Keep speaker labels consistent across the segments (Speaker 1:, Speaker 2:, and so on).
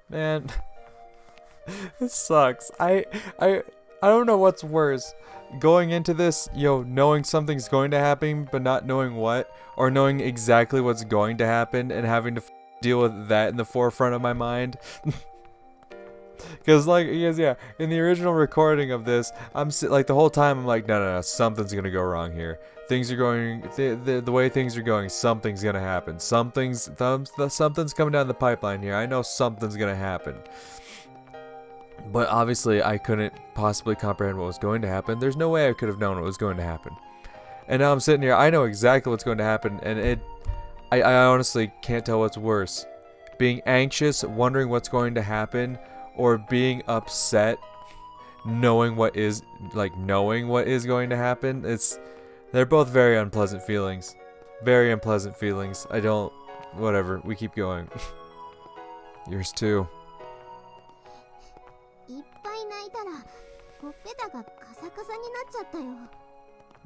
Speaker 1: Man, this sucks. I don't know what's worse. Going into this, knowing something's going to happen, but not knowing what, or knowing exactly what's going to happen and having to deal with that in the forefront of my mind. Because, in the original recording of this, the whole time I'm like, no, something's gonna go wrong here. Things are going, the way things are going, something's gonna happen. Something's coming down the pipeline here. I know something's gonna happen. But obviously, I couldn't possibly comprehend what was going to happen. There's no way I could have known what was going to happen. And now I'm sitting here, I know exactly what's going to happen, and I honestly can't tell what's worse. Being anxious, wondering what's going to happen, or being upset, knowing what is going to happen. They're both very unpleasant feelings. Very unpleasant feelings. Whatever, we keep going. Yours too.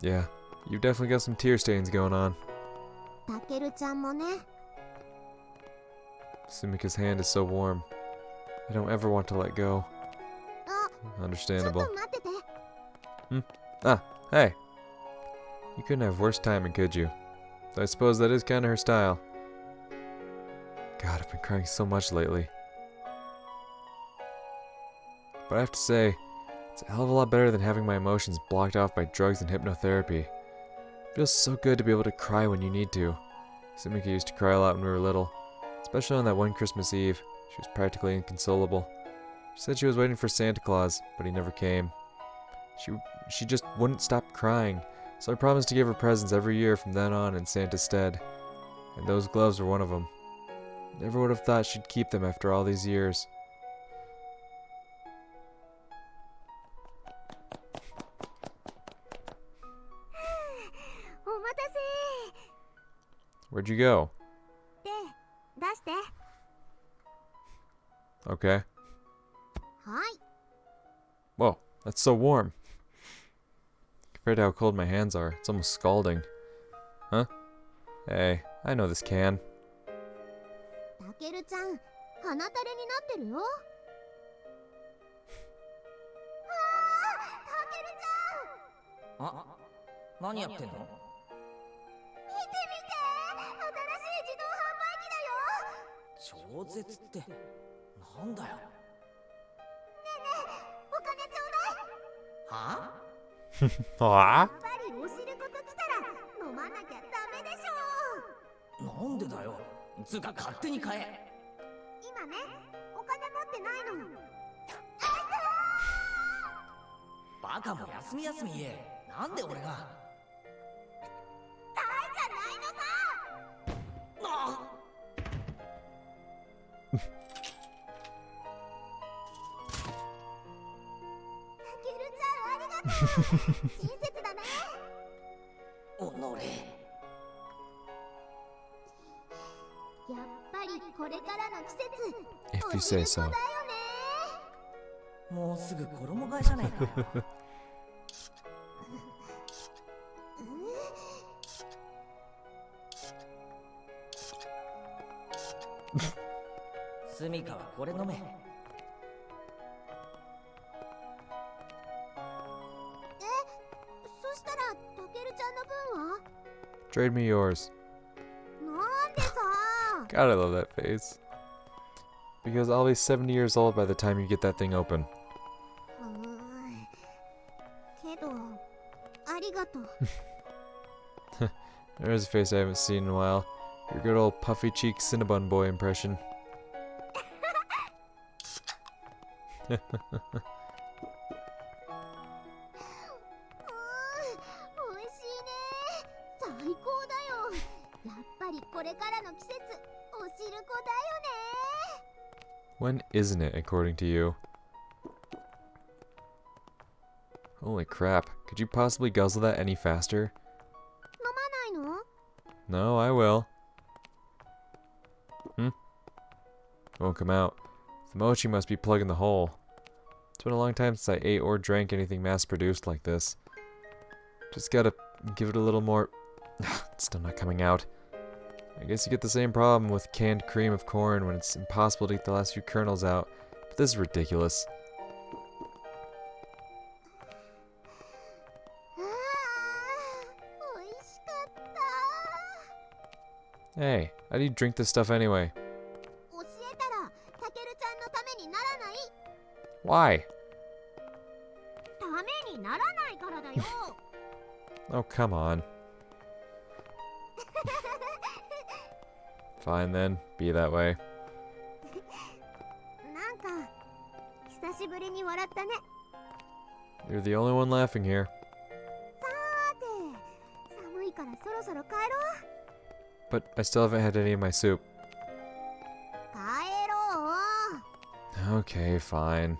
Speaker 1: Yeah, you've definitely got some tear stains going on. Sumika's hand is so warm. I don't ever want to let go. Understandable. Hey. You couldn't have worse timing, could you? I suppose that is kind of her style. God, I've been crying so much lately. But I have to say, it's a hell of a lot better than having my emotions blocked off by drugs and hypnotherapy. It feels so good to be able to cry when you need to. Sumika used to cry a lot when we were little, especially on that one Christmas Eve. She was practically inconsolable. She said she was waiting for Santa Claus, but he never came. She just wouldn't stop crying, so I promised to give her presents every year from then on in Santa's stead. And those gloves were one of them. Never would have thought she'd keep them after all these years. Where'd you go? Okay. Whoa, that's so warm. Compared to how cold my hands are, it's almost scalding. Huh? Hey, I know this can. Aww. If you say so. Trade me yours. God, I love that face. Because I'll be 70 years old by the time you get that thing open. There's a face I haven't seen in a while. Your good old puffy cheek Cinnabon boy impression. When isn't it, according to you? Holy crap. Could you possibly guzzle that any faster? No, I will. Won't come out. The mochi must be plugging the hole. It's been a long time since I ate or drank anything mass-produced like this. Just gotta give it a little more... It's still not coming out. I guess you get the same problem with canned cream of corn when it's impossible to eat the last few kernels out. But this is ridiculous. Hey, how do you drink this stuff anyway? Why? Oh, come on. Fine then, be that way. You're the only one laughing here. But I still haven't had any of my soup. Okay, fine.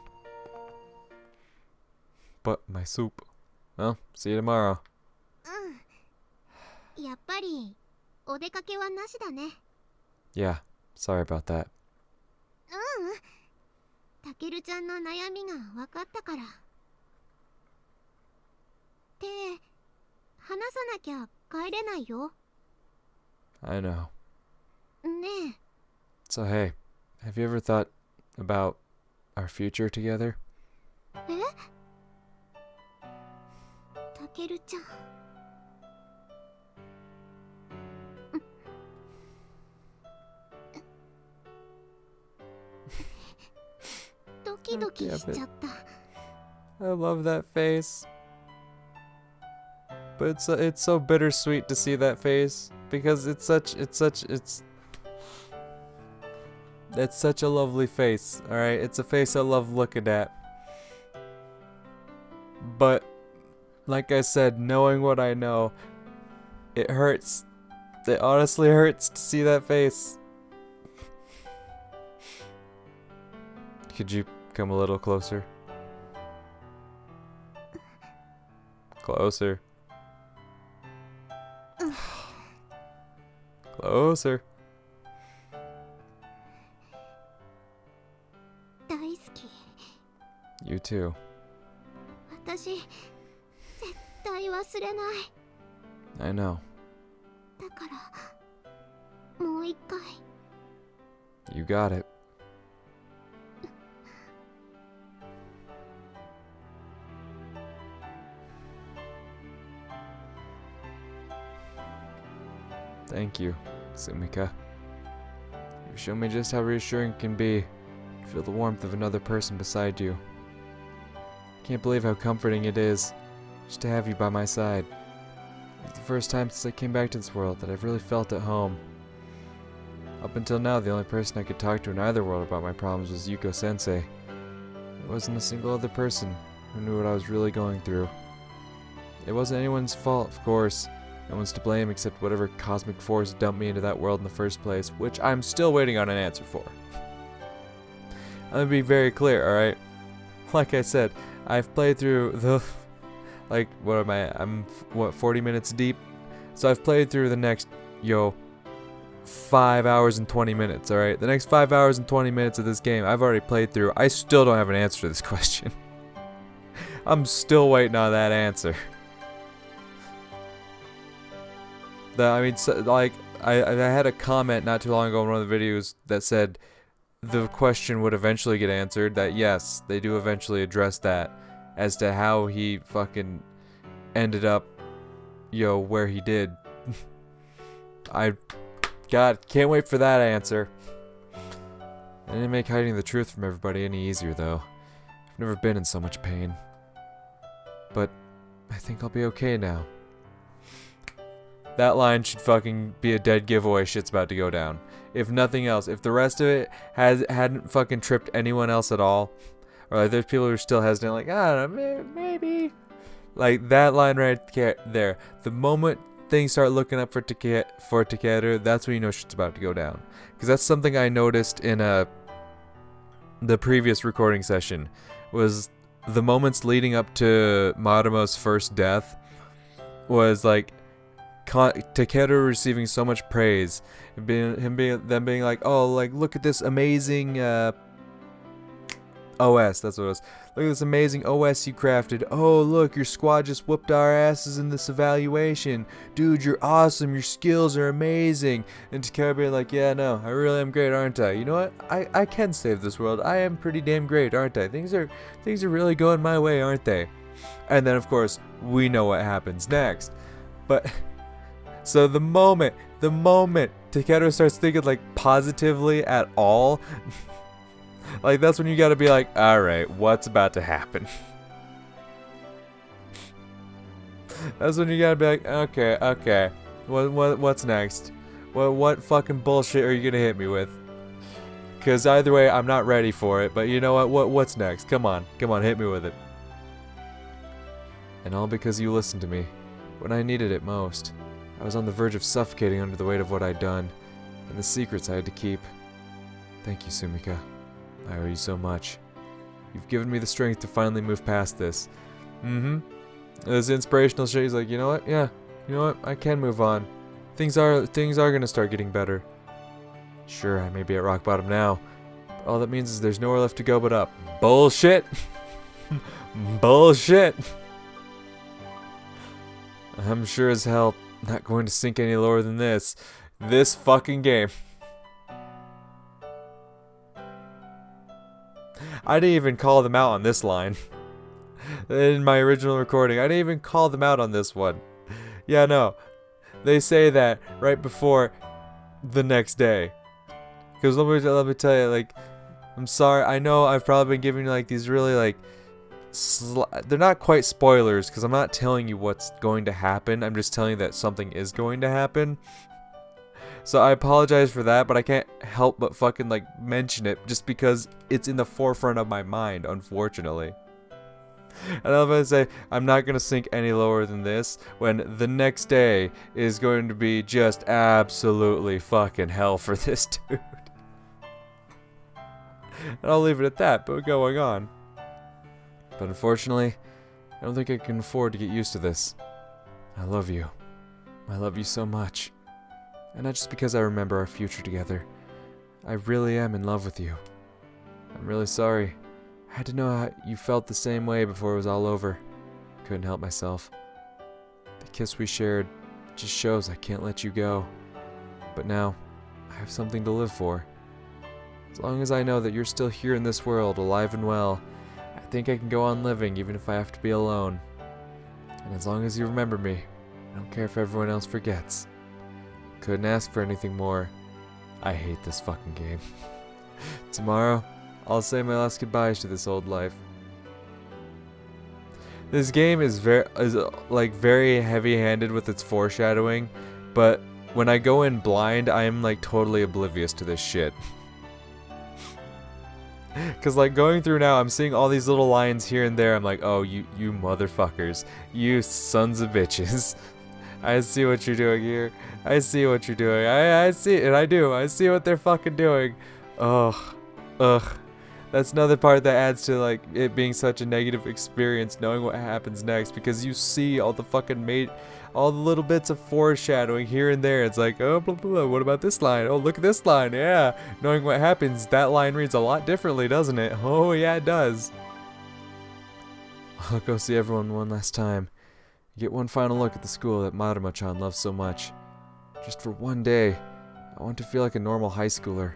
Speaker 1: But my soup. Well, see you tomorrow. Yeah, sorry about that. I know. So hey, have you ever thought about our future together? I love that face. But it's so bittersweet to see that face because it's such a lovely face, all right? It's a face I love looking at. But like I said, knowing what I know, it hurts. It honestly hurts to see that face. Could you come a little closer? Closer. Closer. You too. I know. You got it. Thank you, Sumika. You show me just how reassuring it can be to feel the warmth of another person beside you. Can't believe how comforting it is just to have you by my side. It's the first time since I came back to this world that I've really felt at home. Up until now, the only person I could talk to in either world about my problems was Yuko-sensei. There wasn't a single other person who knew what I was really going through. It wasn't anyone's fault, of course. No one's to blame except whatever cosmic force dumped me into that world in the first place, which I'm still waiting on an answer for. I'm gonna be very clear, alright? Like I said, I've played through the... Like, what am I? I'm, 40 minutes deep? So I've played through the next, 5 hours and 20 minutes, alright? The next 5 hours and 20 minutes of this game, I've already played through. I still don't have an answer to this question. I'm still waiting on that answer. I had a comment not too long ago in one of the videos that said the question would eventually get answered. That yes, they do eventually address that as to how he fucking ended up, where he did. God, can't wait for that answer. I didn't make hiding the truth from everybody any easier though. I've never been in so much pain. But I think I'll be okay now. That line should fucking be a dead giveaway. Shit's about to go down. If nothing else, if the rest of it hadn't fucking tripped anyone else at all, or like there's people who are still hesitant, like, I don't know, maybe. Like that line right there. The moment things start looking up for Takeru, that's when you know shit's about to go down. Because that's something I noticed in the previous recording session, was the moments leading up to Marumo's first death was like Takeru receiving so much praise, them being like, oh, like look at this amazing OS, that's what it was. Look at this amazing OS you crafted. Oh, look, your squad just whooped our asses in this evaluation. Dude, you're awesome. Your skills are amazing. And Takara being like, yeah, no, I really am great, aren't I? You know what? I can save this world. I am pretty damn great, aren't I? Things are really going my way, aren't they? And then, of course, we know what happens next. But, so the moment Takeru starts thinking, like, positively at all... Like, that's when you gotta be like, alright, what's about to happen? That's when you gotta be like, okay. What's next? What fucking bullshit are you gonna hit me with? Because either way, I'm not ready for it, but you know what? What's next? Come on, hit me with it. And all because you listened to me, when I needed it most. I was on the verge of suffocating under the weight of what I'd done, and the secrets I had to keep. Thank you, Sumika. I owe you so much. You've given me the strength to finally move past this. This inspirational shit, he's like, you know what? Yeah, you know what? I can move on. Things are gonna start getting better. Sure, I may be at rock bottom now. But all that means is there's nowhere left to go but up. Bullshit! Bullshit! I'm sure as hell not going to sink any lower than this. This fucking game. I didn't even call them out on this line. In my original recording, I didn't even call them out on this one. Yeah, no. They say that right before the next day. Because let me tell you, like, I'm sorry. I know I've probably been giving you, like, these really, like, they're not quite spoilers, because I'm not telling you what's going to happen. I'm just telling you that something is going to happen. So I apologize for that, but I can't help but fucking, like, mention it just because it's in the forefront of my mind, unfortunately. And I'm gonna say, I'm not gonna sink any lower than this when the next day is going to be just absolutely fucking hell for this dude. And I'll leave it at that, but going on. But unfortunately, I don't think I can afford to get used to this. I love you. I love you so much. And not just because I remember our future together. I really am in love with you. I'm really sorry. I had to know how you felt the same way before it was all over. Couldn't help myself. The kiss we shared just shows I can't let you go. But now, I have something to live for. As long as I know that you're still here in this world, alive and well, I think I can go on living even if I have to be alone. And as long as you remember me, I don't care if everyone else forgets. Couldn't ask for anything more. I hate this fucking game. Tomorrow, I'll say my last goodbyes to this old life. This game is very heavy-handed with its foreshadowing, but when I go in blind, I am like totally oblivious to this shit. Cause like going through now, I'm seeing all these little lines here and there. I'm like, oh, you motherfuckers, you sons of bitches. I see what you're doing here. I see what you're doing. I see it, and I do. I see what they're fucking doing. Ugh. That's another part that adds to like it being such a negative experience, knowing what happens next, because you see all the fucking all the little bits of foreshadowing here and there. It's like, oh, blah, blah, blah. What about this line? Oh, look at this line. Yeah. Knowing what happens, that line reads a lot differently, doesn't it? Oh, yeah, it does. I'll go see everyone one last time. Get one final look at the school that Maruma-chan loves so much. Just for one day, I want to feel like a normal high schooler.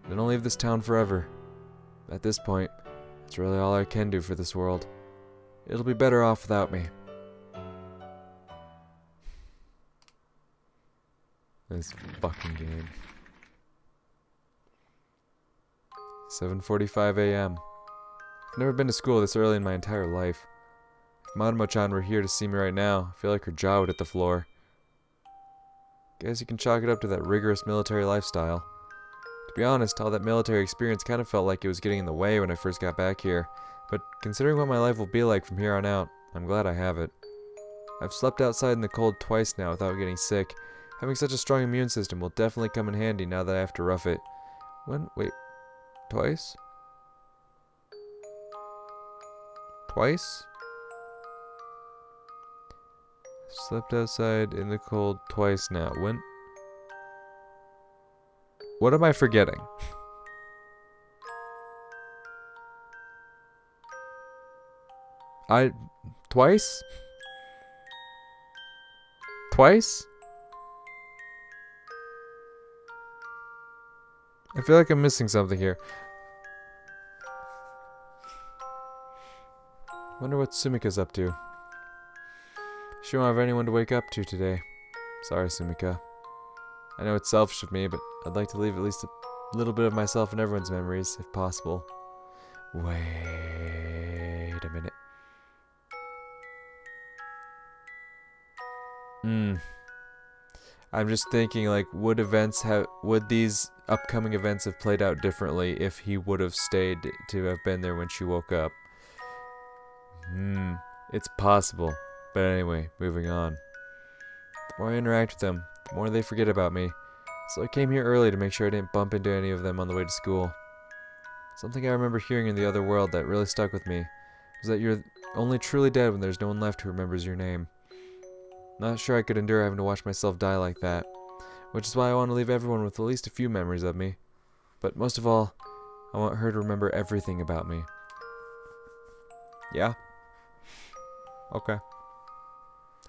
Speaker 1: Then I'll leave this town forever. At this point, it's really all I can do for this world. It'll be better off without me. This fucking game. 7:45 a.m. I've never been to school this early in my entire life. If Maruma-chan were here to see me right now, I feel like her jaw would hit the floor. Guess you can chalk it up to that rigorous military lifestyle. To be honest, all that military experience kind of felt like it was getting in the way when I first got back here, but considering what my life will be like from here on out, I'm glad I have it. I've slept outside in the cold twice now without getting sick. Having such a strong immune system will definitely come in handy now that I have to rough it. Wait, twice? Twice? Slept outside in the cold twice now. When? What am I forgetting? Twice? Twice? I feel like I'm missing something here. Wonder what Sumika's up to. She won't have anyone to wake up to today. Sorry, Sumika. I know it's selfish of me, but I'd like to leave at least a little bit of myself in everyone's memories, if possible. Wait a minute. I'm just thinking, like, would these upcoming events have played out differently if he would have stayed to have been there when she woke up? It's possible. But anyway, moving on. The more I interact with them, the more they forget about me. So I came here early to make sure I didn't bump into any of them on the way to school. Something I remember hearing in the other world that really stuck with me was that you're only truly dead when there's no one left who remembers your name. Not sure I could endure having to watch myself die like that, which is why I want to leave everyone with at least a few memories of me. But most of all, I want her to remember everything about me. Yeah? Okay.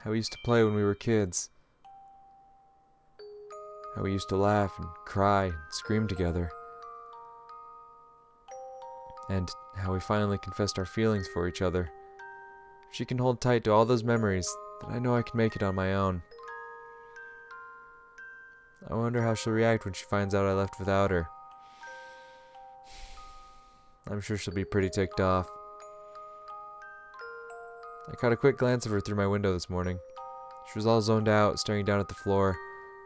Speaker 1: How we used to play when we were kids. How we used to laugh and cry and scream together. And how we finally confessed our feelings for each other. If she can hold tight to all those memories, then I know I can make it on my own. I wonder how she'll react when she finds out I left without her. I'm sure she'll be pretty ticked off. I caught a quick glance of her through my window this morning. She was all zoned out, staring down at the floor.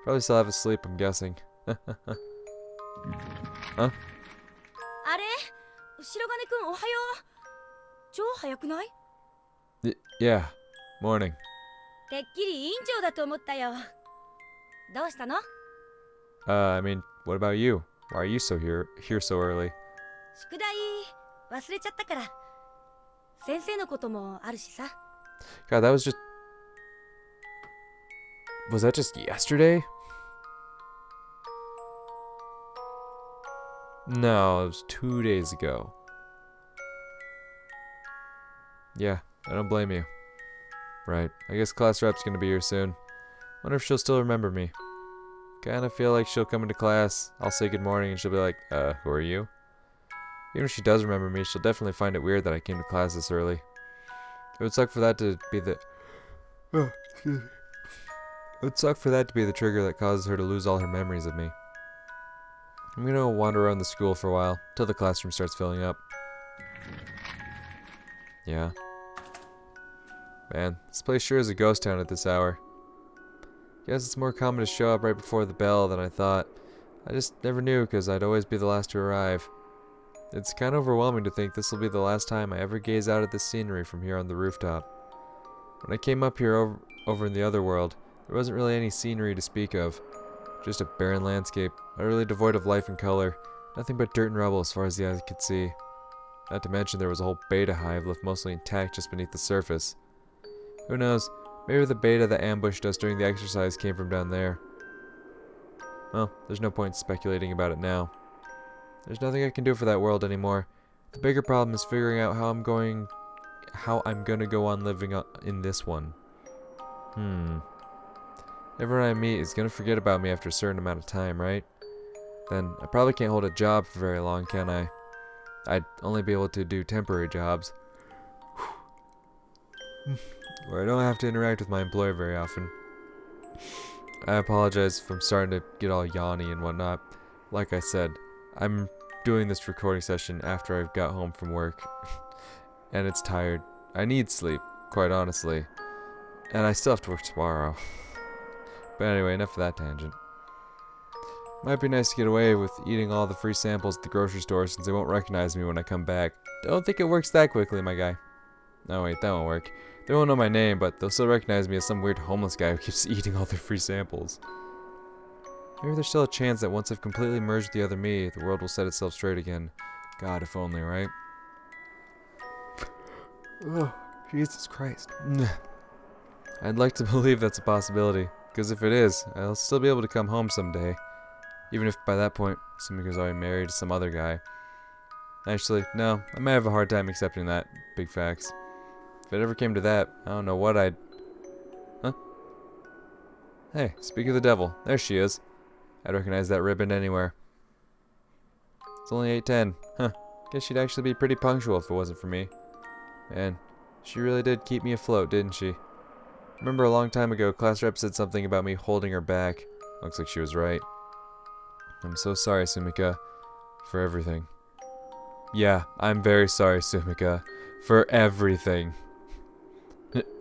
Speaker 1: Probably still half asleep, I'm guessing. Huh?
Speaker 2: あれ後ろ金くんおはよう超早くない
Speaker 1: Yeah, morning.
Speaker 2: てっきり委員長だと思ったよどうしたの
Speaker 1: I mean, what about you? Why are you here so early?
Speaker 2: 宿題忘れちゃったから先生のこともあるしさ
Speaker 1: God, that was just... Was that just yesterday? No, it was 2 days ago. Yeah, I don't blame you. Right, I guess class rep's gonna be here soon. Wonder if she'll still remember me. Kinda feel like she'll come into class, I'll say good morning, and she'll be like, who are you? Even if she does remember me, she'll definitely find it weird that I came to class this early. It would suck for that to be the... Oh, excuse me. It would suck for that to be the trigger that causes her to lose all her memories of me. I'm gonna go wander around the school for a while, till the classroom starts filling up. Yeah. Man, this place sure is a ghost town at this hour. Guess it's more common to show up right before the bell than I thought. I just never knew because I'd always be the last to arrive. It's kind of overwhelming to think this will be the last time I ever gaze out at this scenery from here on the rooftop. When I came up here over in the other world, there wasn't really any scenery to speak of. Just a barren landscape, utterly devoid of life and color. Nothing but dirt and rubble as far as the eye could see. Not to mention there was a whole beta hive left mostly intact just beneath the surface. Who knows, maybe the beta that ambushed us during the exercise came from down there. Well, there's no point speculating about it now. There's nothing I can do for that world anymore. The bigger problem is figuring out how I'm gonna go on living in this one. Everyone I meet is gonna forget about me after a certain amount of time, right? Then I probably can't hold a job for very long, can I? I'd only be able to do temporary jobs. Where I don't have to interact with my employer very often. I apologize if I'm starting to get all yawny and whatnot. Like I said, I'm doing this recording session after I've got home from work. And it's tired. I need sleep, quite honestly. And I still have to work tomorrow. But anyway, enough of that tangent. Might be nice to get away with eating all the free samples at the grocery store since they won't recognize me when I come back. Don't think it works that quickly, my guy. No, wait, that won't work. They won't know my name, but they'll still recognize me as some weird homeless guy who keeps eating all their free samples. Maybe there's still a chance that once I've completely merged with the other me, the world will set itself straight again. God, if only, right? Oh, Jesus Christ. I'd like to believe that's a possibility, because if it is, I'll still be able to come home someday. Even if by that point, Sumika's already married to some other guy. Actually, no, I might have a hard time accepting that. Big facts. If it ever came to that, I don't know what I'd... Huh? Hey, speak of the devil. There she is. I'd recognize that ribbon anywhere. It's only 8:10. Huh. Guess she'd actually be pretty punctual if it wasn't for me. Man, she really did keep me afloat, didn't she? Remember a long time ago, class rep said something about me holding her back. Looks like she was right. I'm so sorry, Sumika, for everything. Yeah, I'm very sorry, Sumika, for everything.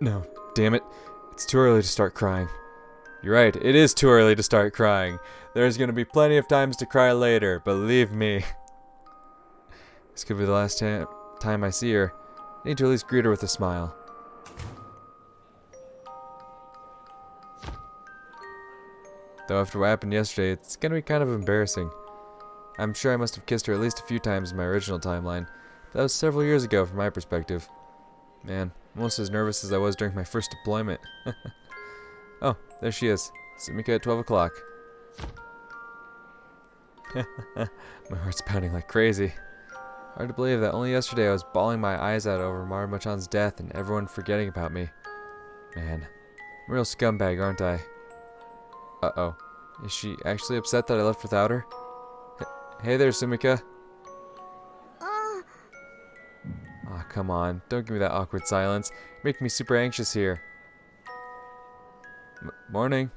Speaker 1: No, damn it. It's too early to start crying. You're right, it is too early to start crying. There's gonna be plenty of times to cry later, believe me. This could be the last time I see her. I need to at least greet her with a smile. Though after what happened yesterday, it's gonna be kind of embarrassing. I'm sure I must have kissed her at least a few times in my original timeline. But that was several years ago from my perspective. Man, I'm almost as nervous as I was during my first deployment. Oh, there she is. Sumika at 12 o'clock. My heart's pounding like crazy. Hard to believe that only yesterday I was bawling my eyes out over Marumo-chan's death and everyone forgetting about me. Man, I'm a real scumbag, aren't I? Uh-oh. Is she actually upset that I left without her? Hey there, Sumika. Aw, come on. Don't give me that awkward silence. You're making me super anxious here. Morning.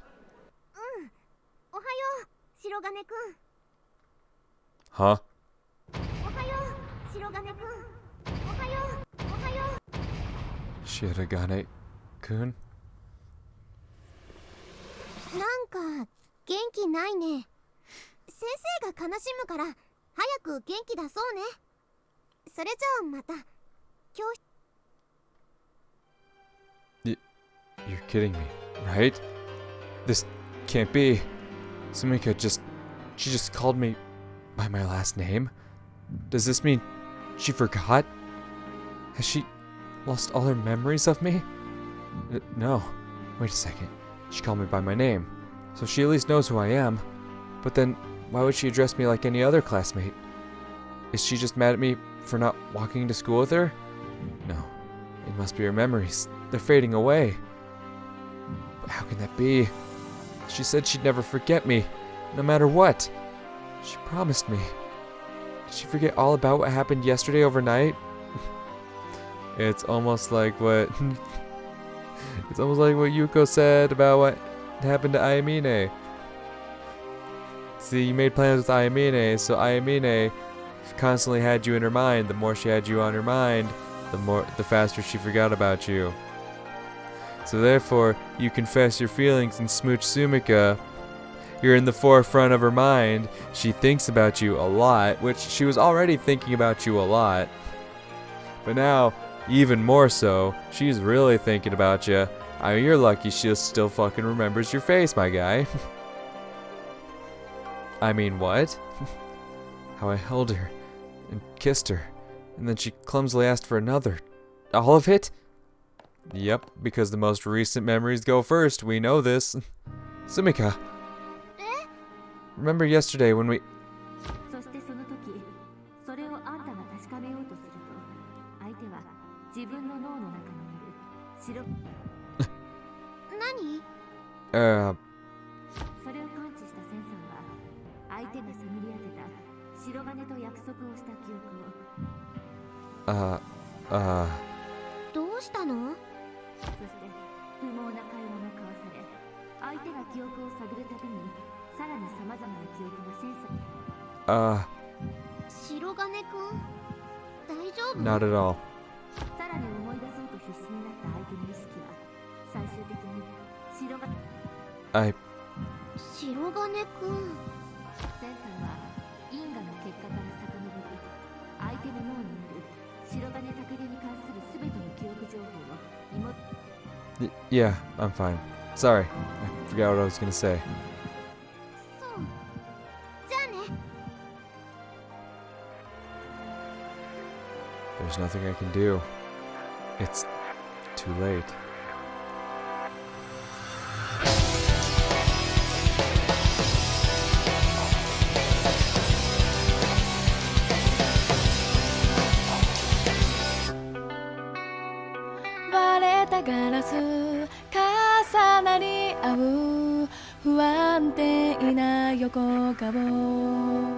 Speaker 1: Huh? Shirogane-kun?
Speaker 3: なんか元気ないね。先生が悲しむから早く元気出そうね。それじゃあまた教室。
Speaker 1: You're kidding me, right? This can't be. Sumika she just called me by my last name? Does this mean she forgot? Has she lost all her memories of me? No. Wait a second. She called me by my name, so she at least knows who I am. But then, why would she address me like any other classmate? Is she just mad at me for not walking to school with her? No. It must be her memories. They're fading away. But how can that be? She said she'd never forget me, no matter what. She promised me. Did she forget all about what happened yesterday overnight? It's almost like what... It's almost like what Yuko said about what happened to Ayamine. See, you made plans with Ayamine, so Ayamine constantly had you in her mind. The more she had you on her mind, the faster she forgot about you. So therefore, you confess your feelings and smooch Sumika. You're in the forefront of her mind. She thinks about you a lot, which she was already thinking about you a lot. But now, even more so, she's really thinking about you. I mean, you're lucky she still fucking remembers your face, my guy. I mean, what? How I held her and kissed her, and then she clumsily asked for another. All of it? Yep, because the most recent memories go first. We know this. Sumika. Remember yesterday when we...
Speaker 2: そしてその時、それをあんたが確かめようとすると、相手は自分の脳の中にいる白。
Speaker 3: 何？
Speaker 2: それを感知したセンサーは、相手が探り当てた白金と約束をした記憶を。
Speaker 3: どうしたの？
Speaker 2: そして不毛な会話が交わされ、相手が記憶を探るたびに。 さらに様々な記憶がセンサー。
Speaker 3: 白金くん、大丈夫？
Speaker 1: Not at all.
Speaker 2: さらに思い出そうと必死になった相手の意識は最終的に白金。
Speaker 3: 白金くん。
Speaker 2: センサーは因果の結果から遡り、相手の脳にある白金拓流に関するすべての記憶情報を。
Speaker 1: Yeah, I'm fine. Sorry, I forgot what I was gonna say. There's nothing I can do. It's too late.
Speaker 4: れたガラス重なり合う不安定な横顔